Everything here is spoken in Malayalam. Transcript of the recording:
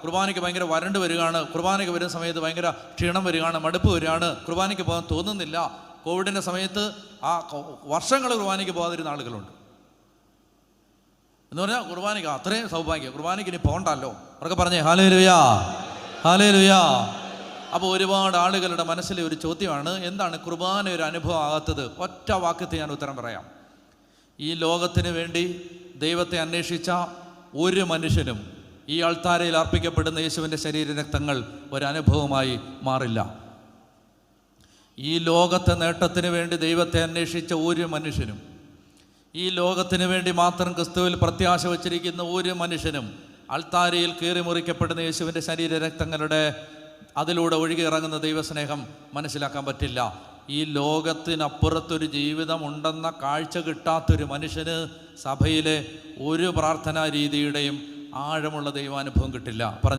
കുർബാനയ്ക്ക് ഭയങ്കര വരണ്ട് വരികയാണ്, കുർബാനയ്ക്ക് വരുന്ന സമയത്ത് ഭയങ്കര ക്ഷീണം വരികയാണ്, മടുപ്പ് വരികയാണ്, കുർബാനയ്ക്ക് പോകാൻ തോന്നുന്നില്ല. കോവിഡിൻ്റെ സമയത്ത് ആ വർഷങ്ങൾ കുർബാനയ്ക്ക് പോകാതിരുന്ന ആളുകളുണ്ട്. എന്ന് പറഞ്ഞാൽ കുർബാനയ്ക്ക് അത്രയും സൗഭാഗ്യം, കുർബാനയ്ക്ക് ഇനി പോകണ്ടല്ലോ അവർക്ക് പറഞ്ഞേ ഹല്ലേലൂയ ഹല്ലേലൂയ. അപ്പോൾ ഒരുപാട് ആളുകളുടെ മനസ്സിലെ ഒരു ചോദ്യമാണ്, എന്താണ് കുർബാന ഒരു അനുഭവം ആകാത്തത്? ഒറ്റ വാക്യത്തിൽ ഞാൻ ഉത്തരം പറയാം. ഈ ലോകത്തിന് വേണ്ടി ദൈവത്തെ അന്വേഷിച്ച ഒരു മനുഷ്യനും ഈ അൾത്താരയിൽ അർപ്പിക്കപ്പെടുന്ന യേശുവിൻ്റെ ശരീരരക്തങ്ങൾ ഒരനുഭവമായി മാറില്ല. ഈ ലോകത്തെ നേട്ടത്തിന് വേണ്ടി ദൈവത്തെ അന്വേഷിച്ച ഒരു മനുഷ്യനും, ഈ ലോകത്തിന് വേണ്ടി മാത്രം ക്രിസ്തുവിൽ പ്രത്യാശ വച്ചിരിക്കുന്ന ഒരു മനുഷ്യനും അൾത്താരയിൽ കീറി മുറിക്കപ്പെടുന്ന യേശുവിൻ്റെ ശരീരരക്തങ്ങളുടെ അതിലൂടെ ഒഴുകി ഇറങ്ങുന്ന ദൈവസ്നേഹം മനസ്സിലാക്കാൻ പറ്റില്ല. ഈ ലോകത്തിനപ്പുറത്തൊരു ജീവിതം ഉണ്ടെന്ന കാഴ്ച കിട്ടാത്തൊരു മനുഷ്യന് സഭയിലെ ഒരു പ്രാർത്ഥനാ രീതിയുടെയും ആഴമുള്ള ദൈവാനുഭവം കിട്ടില്ല.